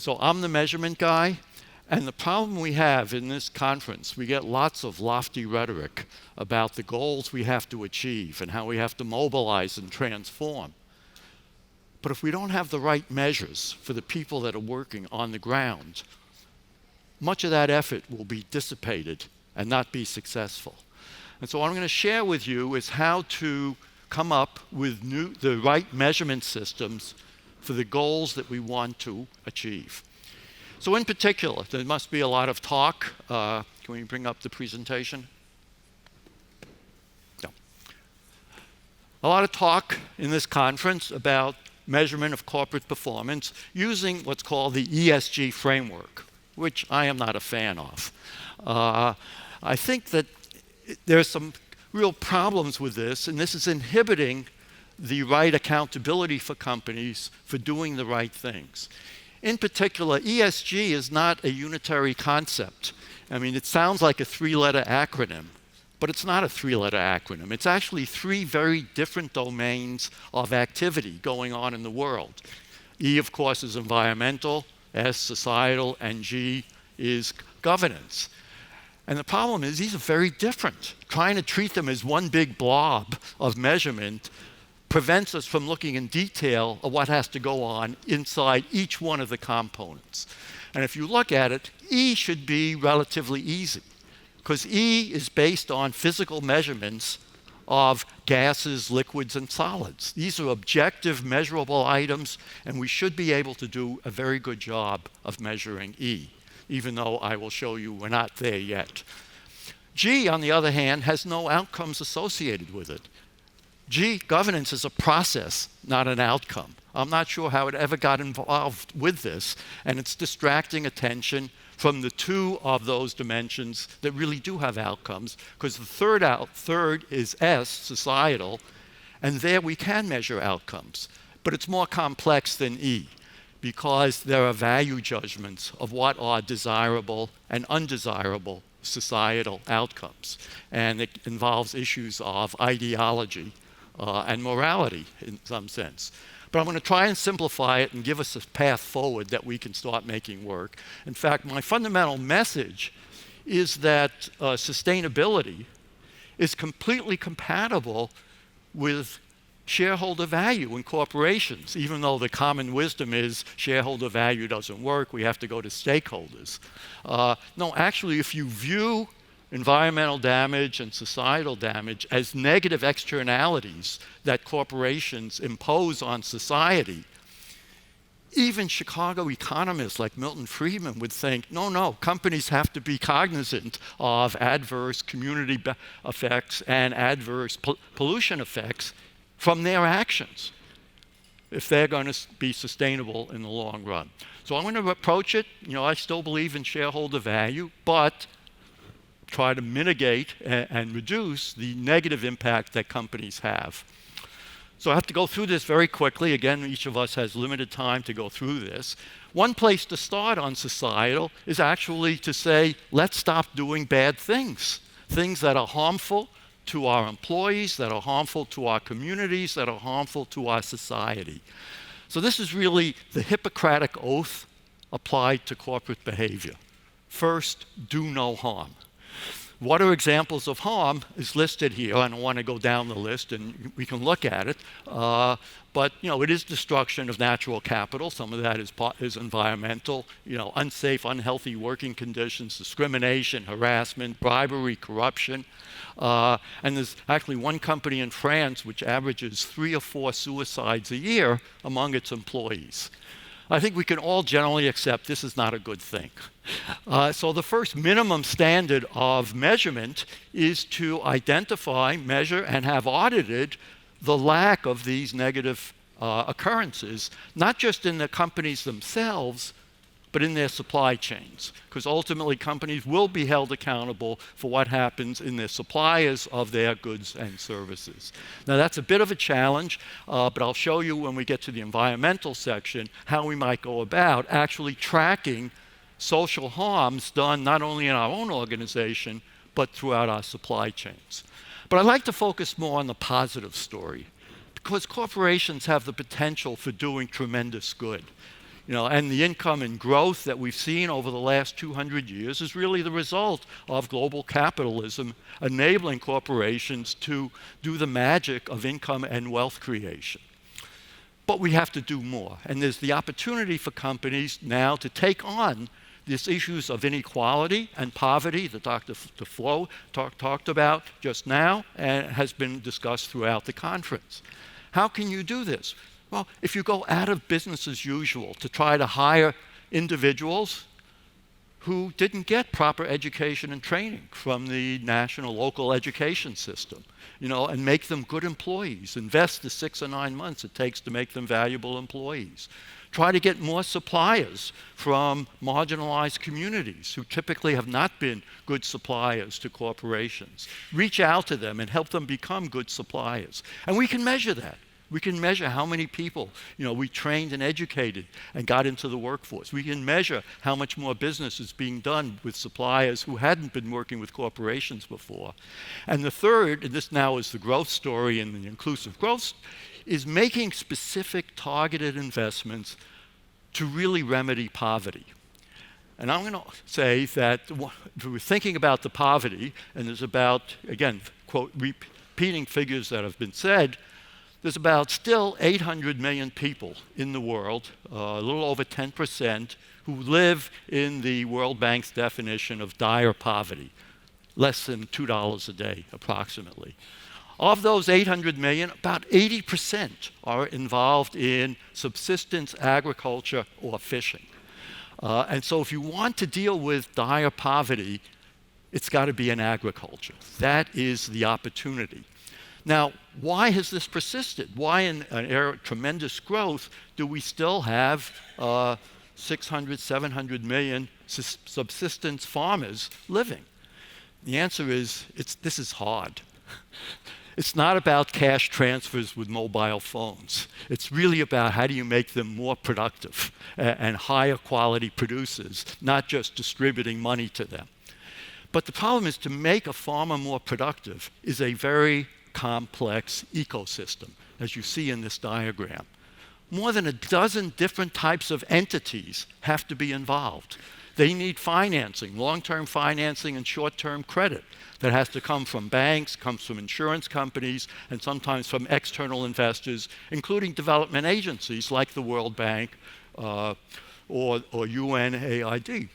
So I'm the measurement guy, and the problem we have in this conference, we get lots of lofty rhetoric about the goals we have to achieve and how we have to mobilize and transform. But if we don't have the right measures for the people that are working on the ground, much of that effort will be dissipated and not be successful. And so what I'm going to share with you is how to come up with the right measurement systems for the goals that we want to achieve. So in particular, there must be a lot of talk. Can we bring up the presentation? No. A lot of talk in this conference about measurement of corporate performance using what's called the ESG framework, which I am not a fan of. I think that there's some real problems with this, and this is inhibiting the right accountability for companies for doing the right things. In particular, ESG is not a unitary concept. I mean, it sounds like a three-letter acronym, but it's not a three-letter acronym. It's actually three very different domains of activity going on in the world. E, of course, is environmental, S, societal, and G is governance. And the problem is these are very different. Trying to treat them as one big blob of measurement prevents us from looking in detail at what has to go on inside each one of the components. And if you look at it, E should be relatively easy, because E is based on physical measurements of gases, liquids, and solids. These are objective, measurable items, and we should be able to do a very good job of measuring E, even though I will show you we're not there yet. G, on the other hand, has no outcomes associated with it. G, governance is a process, not an outcome. I'm not sure how it ever got involved with this, and it's distracting attention from the two of those dimensions that really do have outcomes, because the third is S, societal, and there we can measure outcomes. But it's more complex than E, because there are value judgments of what are desirable and undesirable societal outcomes. And it involves issues of ideology and morality in some sense. But I'm going to try and simplify it and give us a path forward that we can start making work. In fact, my fundamental message is that sustainability is completely compatible with shareholder value in corporations, even though the common wisdom is shareholder value doesn't work, we have to go to stakeholders. No, actually, if you view environmental damage and societal damage as negative externalities that corporations impose on society, even Chicago economists like Milton Friedman would think, no, companies have to be cognizant of adverse community effects and adverse pollution effects from their actions if they're going to be sustainable in the long run. So I'm going to approach it, I still believe in shareholder value, but try to mitigate and reduce the negative impact that companies have. So I have to go through this very quickly. Again, each of us has limited time to go through this. One place to start on societal is actually to say, let's stop doing bad things, things that are harmful to our employees, that are harmful to our communities, that are harmful to our society. So this is really the Hippocratic oath applied to corporate behavior. First, do no harm. What are examples of harm is listed here. I don't want to go down the list, and we can look at it. But it is destruction of natural capital. Some of that is environmental. Unsafe, unhealthy working conditions, discrimination, harassment, bribery, corruption. And there's actually one company in France which averages 3 or 4 suicides a year among its employees. I think we can all generally accept this is not a good thing. So the first minimum standard of measurement is to identify, measure, and have audited the lack of these negative occurrences, not just in the companies themselves, but in their supply chains. Because ultimately, companies will be held accountable for what happens in their suppliers of their goods and services. Now, that's a bit of a challenge, but I'll show you when we get to the environmental section how we might go about actually tracking social harms done not only in our own organization, but throughout our supply chains. But I'd like to focus more on the positive story, because corporations have the potential for doing tremendous good. And the income and growth that we've seen over the last 200 years is really the result of global capitalism enabling corporations to do the magic of income and wealth creation. But we have to do more. And there's the opportunity for companies now to take on these issues of inequality and poverty that Dr. DeFlo talked about just now and has been discussed throughout the conference. How can you do this? Well, if you go out of business as usual to try to hire individuals who didn't get proper education and training from the national local education system, and make them good employees, invest the 6 or 9 months it takes to make them valuable employees. Try to get more suppliers from marginalized communities who typically have not been good suppliers to corporations. Reach out to them and help them become good suppliers. And we can measure that. We can measure how many people, we trained and educated and got into the workforce. We can measure how much more business is being done with suppliers who hadn't been working with corporations before. And the third, and this now is the growth story and the inclusive growth, is making specific targeted investments to really remedy poverty. And I'm going to say that if we're thinking about the poverty, and there's about, again, quote, repeating figures that have been said, there's about still 800 million people in the world, a little over 10%, who live in the World Bank's definition of dire poverty, less than $2 a day, approximately. Of those 800 million, about 80% are involved in subsistence agriculture or fishing. And so if you want to deal with dire poverty, it's got to be in agriculture. That is the opportunity. Now, why has this persisted? Why in an era of tremendous growth do we still have 600, 700 million subsistence farmers living? The answer is, this is hard. It's not about cash transfers with mobile phones. It's really about how do you make them more productive and higher quality producers, not just distributing money to them. But the problem is to make a farmer more productive is a very complex ecosystem, as you see in this diagram. More than a dozen different types of entities have to be involved. They need financing, long-term financing and short-term credit that has to come from banks, comes from insurance companies, and sometimes from external investors, including development agencies like the World Bank or UNAID.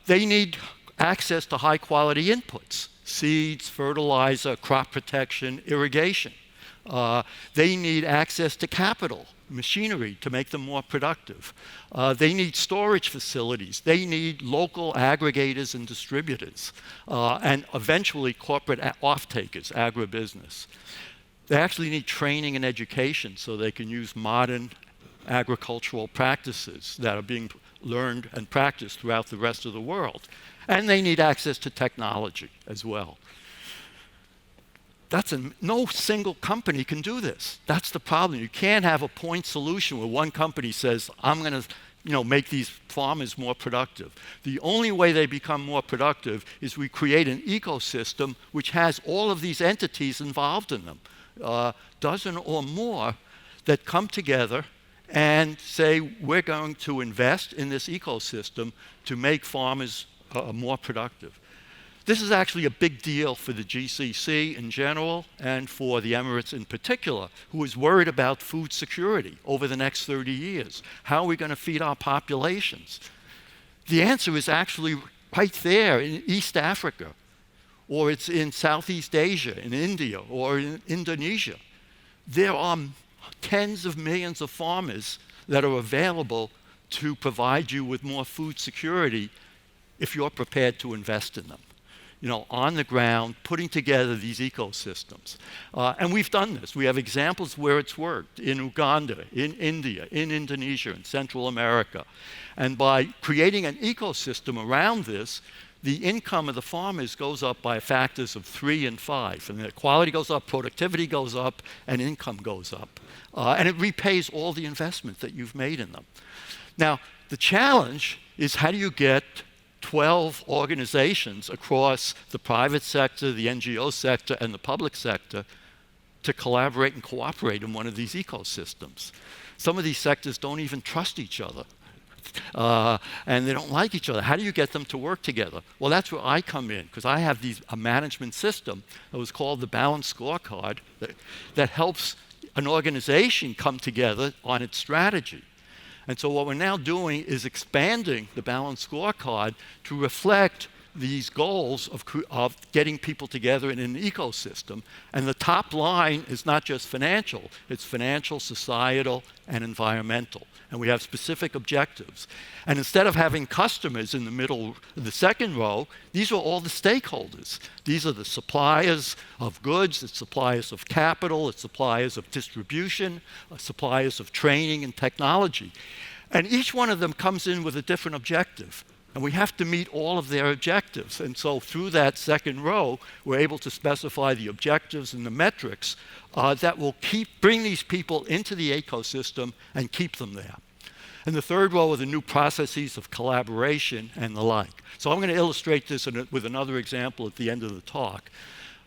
They need access to high-quality inputs, seeds, fertilizer, crop protection, irrigation. They need access to capital, machinery to make them more productive. They need storage facilities. They need local aggregators and distributors, and eventually corporate off-takers, agribusiness. They actually need training and education so they can use modern agricultural practices that are being learned and practiced throughout the rest of the world. And they need access to technology as well. No single company can do this. That's the problem. You can't have a point solution where one company says, I'm going to make these farmers more productive. The only way they become more productive is we create an ecosystem which has all of these entities involved in them, a dozen or more, that come together and say, we're going to invest in this ecosystem to make farmers more productive. This is actually a big deal for the GCC in general and for the Emirates in particular, who is worried about food security over the next 30 years. How are we going to feed our populations? The answer is actually right there in East Africa, or it's in Southeast Asia, in India, or in Indonesia. There are tens of millions of farmers that are available to provide you with more food security if you're prepared to invest in them. On the ground, putting together these ecosystems. And we've done this. We have examples where it's worked in Uganda, in India, in Indonesia, in Central America. And by creating an ecosystem around this, the income of the farmers goes up by factors of 3 and 5. And the quality goes up, productivity goes up, and income goes up. And it repays all the investment that you've made in them. Now, the challenge is how do you get 12 organizations across the private sector, the NGO sector, and the public sector to collaborate and cooperate in one of these ecosystems. Some of these sectors don't even trust each other. And they don't like each other. How do you get them to work together? Well, that's where I come in, because I have a management system that was called the Balanced Scorecard that helps an organization come together on its strategy. And so what we're now doing is expanding the Balanced Scorecard to reflect these goals of getting people together in an ecosystem. And the top line is not just financial, it's financial, societal, and environmental. And we have specific objectives. And instead of having customers in the middle, the second row, these are all the stakeholders. These are the suppliers of goods, it's suppliers of capital, it's suppliers of distribution, suppliers of training and technology. And each one of them comes in with a different objective. And we have to meet all of their objectives. And so through that second row, we're able to specify the objectives and the metrics that will bring these people into the ecosystem and keep them there. And the third row are the new processes of collaboration and the like. So I'm going to illustrate this with another example at the end of the talk.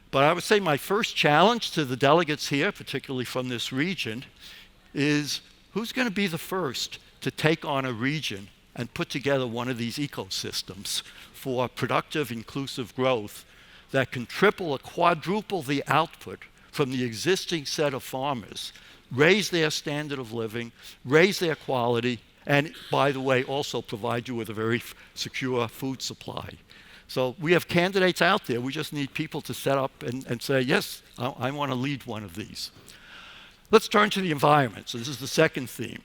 But I would say my first challenge to the delegates here, particularly from this region, is who's going to be the first to take on a region and put together one of these ecosystems for productive, inclusive growth that can triple or quadruple the output from the existing set of farmers, raise their standard of living, raise their quality, and, by the way, also provide you with a very secure food supply. So we have candidates out there. We just need people to set up and say, yes, I want to lead one of these. Let's turn to the environment. So this is the second theme.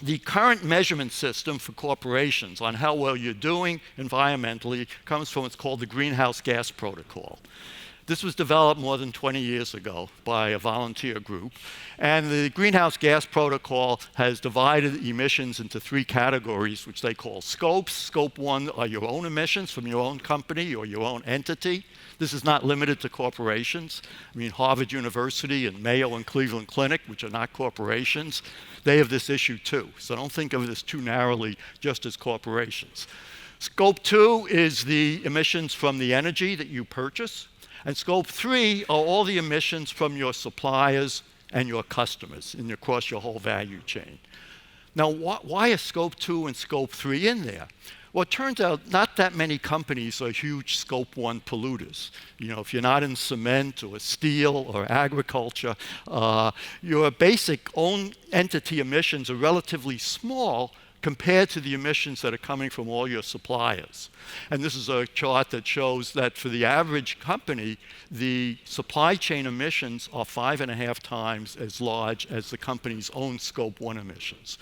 The current measurement system for corporations on how well you're doing environmentally comes from what's called the Greenhouse Gas Protocol. This was developed more than 20 years ago by a volunteer group. And the Greenhouse Gas Protocol has divided emissions into three categories, which they call scopes. Scope 1 are your own emissions from your own company or your own entity. This is not limited to corporations. I mean, Harvard University and Mayo and Cleveland Clinic, which are not corporations, they have this issue too. So don't think of this too narrowly just as corporations. Scope 2 is the emissions from the energy that you purchase. And Scope 3 are all the emissions from your suppliers and your customers across your whole value chain. Now, why are Scope 2 and Scope 3 in there? Well, it turns out not that many companies are huge Scope 1 polluters. You know, if you're not in cement or steel or agriculture, your basic own entity emissions are relatively small compared to the emissions that are coming from all your suppliers. And this is a chart that shows that for the average company, the supply chain emissions are 5.5 times as large as the company's own Scope 1 emissions.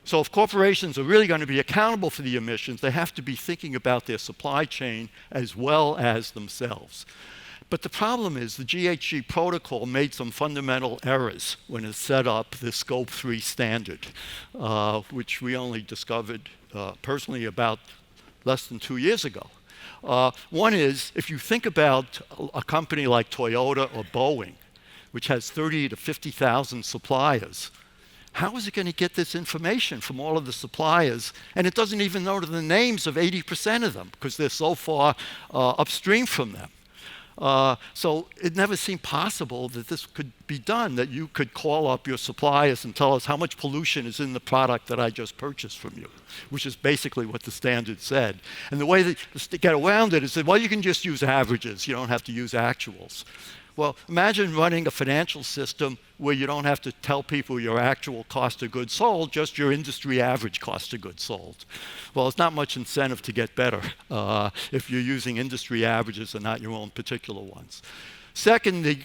So if corporations are really going to be accountable for the emissions, they have to be thinking about their supply chain as well as themselves. But the problem is the GHG protocol made some fundamental errors when it set up the Scope 3 standard, which we only discovered personally about less than 2 years ago. One is, if you think about a company like Toyota or Boeing, which has 30 to 50,000 suppliers, how is it going to get this information from all of the suppliers? And it doesn't even know the names of 80% of them because they're so far upstream from them. So it never seemed possible that this could be done, that you could call up your suppliers and tell us how much pollution is in the product that I just purchased from you, which is basically what the standard said. And the way to get around it is that, well, you can just use averages. You don't have to use actuals. Well, imagine running a financial system where you don't have to tell people your actual cost of goods sold, just your industry average cost of goods sold. Well, it's not much incentive to get better if you're using industry averages and not your own particular ones. Second, the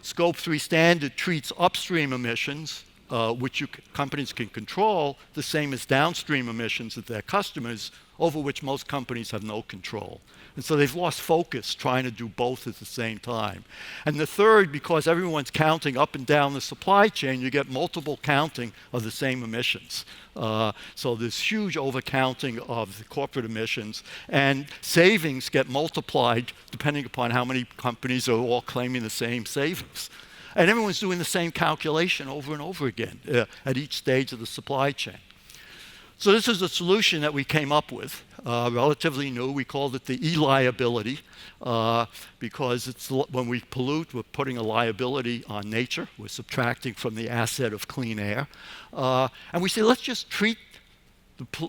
Scope 3 standard treats upstream emissions, which companies can control, the same as downstream emissions of their customers, over which most companies have no control. And so they've lost focus trying to do both at the same time. And the third, because everyone's counting up and down the supply chain, you get multiple counting of the same emissions. So there's huge overcounting of the corporate emissions, and savings get multiplied depending upon how many companies are all claiming the same savings. And everyone's doing the same calculation over and over again at each stage of the supply chain. So this is a solution that we came up with, relatively new. We called it the e-liability because when we pollute, we're putting a liability on nature. We're subtracting from the asset of clean air. And we say, let's just treat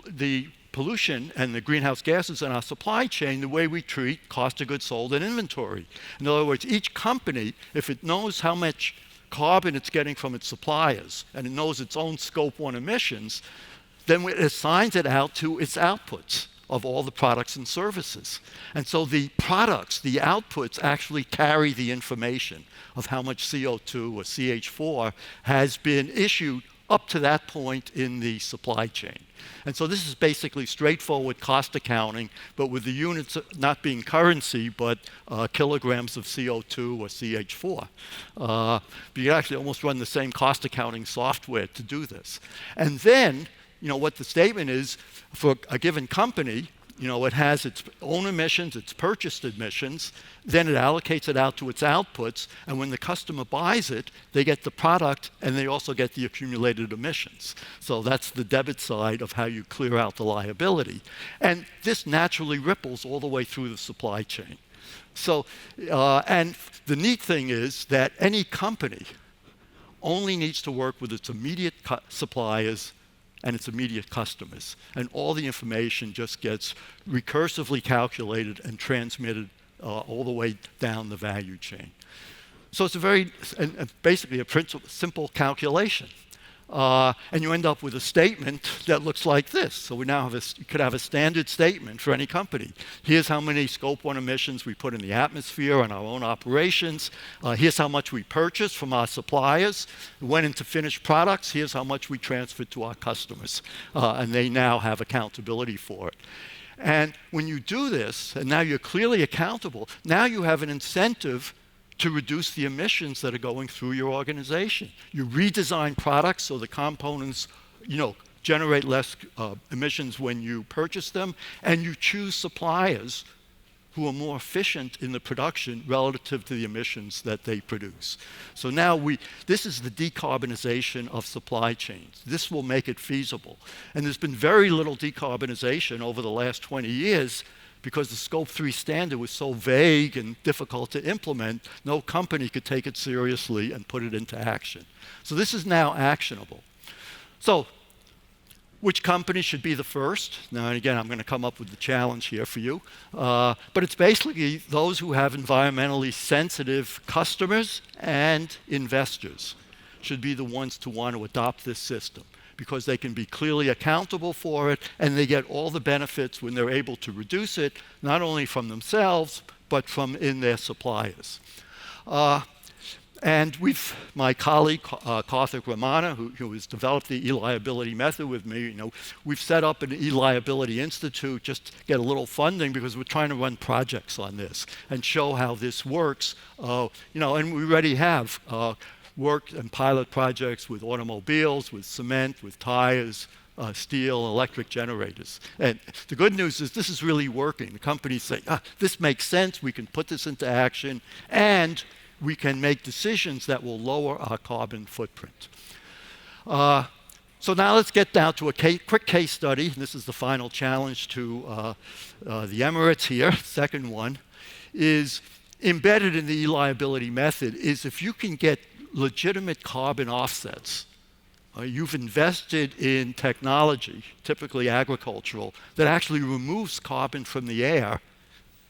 the pollution and the greenhouse gases in our supply chain the way we treat cost of goods sold and inventory. In other words, each company, if it knows how much carbon it's getting from its suppliers and it knows its own Scope 1 emissions, then it assigns it out to its outputs of all the products and services. And so the products, the outputs, actually carry the information of how much CO2 or CH4 has been issued up to that point in the supply chain. And so this is basically straightforward cost accounting, but with the units not being currency, but kilograms of CO2 or CH4. But you can actually almost run the same cost accounting software to do this. And then, what the statement is for a given company, it has its own emissions, its purchased emissions, then it allocates it out to its outputs, and when the customer buys it, they get the product and they also get the accumulated emissions. So that's the debit side of how you clear out the liability. And this naturally ripples all the way through the supply chain. So, and the neat thing is that any company only needs to work with its immediate suppliers and its immediate customers. And all the information just gets recursively calculated and transmitted all the way down the value chain. So it's basically a simple calculation. And you end up with a statement that looks like this. So we now you could have a standard statement for any company. Here's how many Scope 1 emissions we put in the atmosphere on our own operations. Here's how much we purchased from our suppliers. It went into finished products. Here's how much we transferred to our customers. And they now have accountability for it. And when you do this, and now you're clearly accountable, now you have an incentive to reduce the emissions that are going through your organization. You redesign products so the components, generate less emissions when you purchase them, and you choose suppliers who are more efficient in the production relative to the emissions that they produce. So now this is the decarbonization of supply chains. This will make it feasible. And there's been very little decarbonization over the last 20 years because the Scope 3 standard was so vague and difficult to implement, no company could take it seriously and put it into action. So this is now actionable. So which company should be the first? Now, and again, I'm going to come up with the challenge here for you. But it's basically those who have environmentally sensitive customers and investors should be the ones to want to adopt this system, because they can be clearly accountable for it, and they get all the benefits when they're able to reduce it, not only from themselves, but from in their suppliers. And my colleague, Karthik Ramana, who has developed the e-liability method with me, we've set up an e-liability institute just to get a little funding because we're trying to run projects on this and show how this works. And we already have worked and pilot projects with automobiles, with cement, with tires, steel, electric generators. And the good news is this is really working. The companies say, this makes sense, we can put this into action, and we can make decisions that will lower our carbon footprint. So now let's get down to a quick case study. This is the final challenge to the Emeritus here. Second one is embedded in the e-liability method is if you can get legitimate carbon offsets. You've invested in technology, typically agricultural, that actually removes carbon from the air.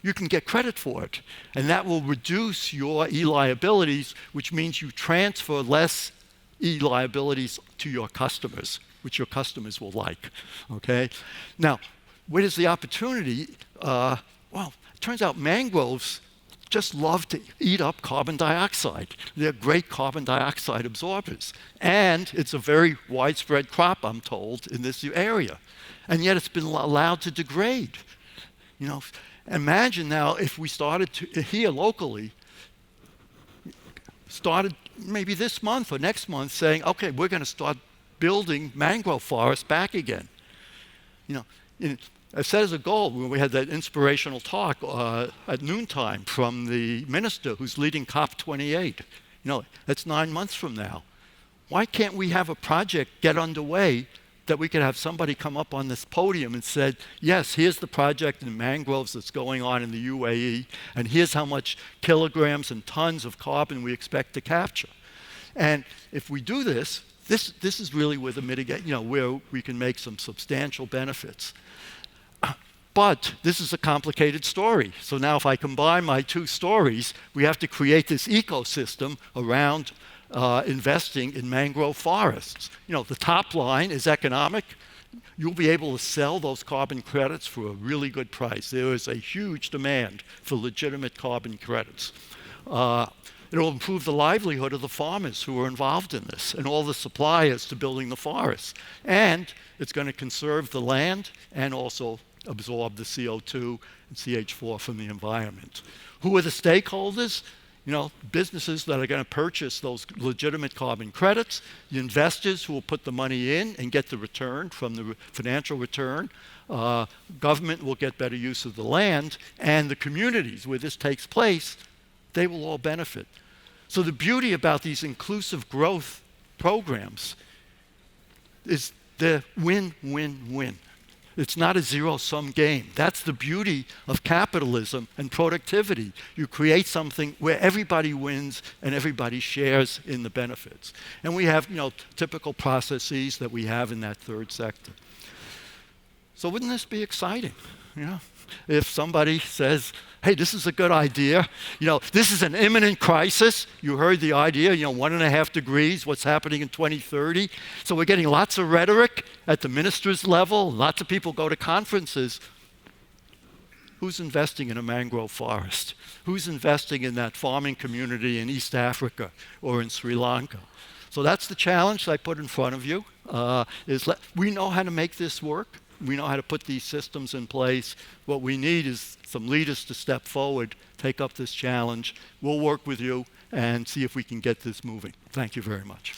You can get credit for it. And that will reduce your e-liabilities, which means you transfer less e-liabilities to your customers, which your customers will like. Okay? Now, where is the opportunity? Well, it turns out mangroves just love to eat up carbon dioxide. They're great carbon dioxide absorbers. And it's a very widespread crop, I'm told, in this area. And yet it's been allowed to degrade. Imagine now if we started to, here locally, started maybe this month or next month saying, okay, we're going to start building mangrove forests back again. I set as a goal when we had that inspirational talk at noontime from the minister who's leading COP28. That's 9 months from now. Why can't we have a project get underway that we could have somebody come up on this podium and said, yes, here's the project in mangroves that's going on in the UAE, and here's how much kilograms and tons of carbon we expect to capture. And if we do this, this is really where the mitigate, where we can make some substantial benefits. But this is a complicated story. So now if I combine my two stories, we have to create this ecosystem around investing in mangrove forests. The top line is economic. You'll be able to sell those carbon credits for a really good price. There is a huge demand for legitimate carbon credits. It'll improve the livelihood of the farmers who are involved in this and all the suppliers to building the forests. And it's going to conserve the land and also absorb the CO2 and CH4 from the environment. Who are the stakeholders? Businesses that are going to purchase those legitimate carbon credits, the investors who will put the money in and get the return from the financial return, government will get better use of the land, and the communities where this takes place, they will all benefit. So the beauty about these inclusive growth programs is they're win-win-win. It's not a zero-sum game. That's the beauty of capitalism and productivity. You create something where everybody wins and everybody shares in the benefits. And we have, typical processes that we have in that third sector. So wouldn't this be exciting? If somebody says, hey, this is a good idea. This is an imminent crisis. You heard the idea, 1.5 degrees, what's happening in 2030. So we're getting lots of rhetoric at the minister's level. Lots of people go to conferences. Who's investing in a mangrove forest? Who's investing in that farming community in East Africa or in Sri Lanka? So that's the challenge that I put in front of you. We know how to make this work. We know how to put these systems in place. What we need is some leaders to step forward, take up this challenge. We'll work with you and see if we can get this moving. Thank you very much.